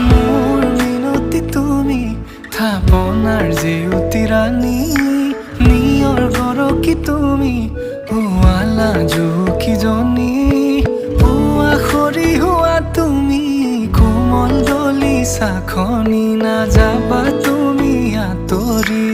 মোৰ মিনতি তুমি থাপনাৰ জেউতি ৰাণী নিয়ৰ গৰকি তুমি পুৱালা জুকিজনী পুৱা খৰি হোৱা তুমি কোমল দলি চাখনি নাযাবা তুমি আঁতৰি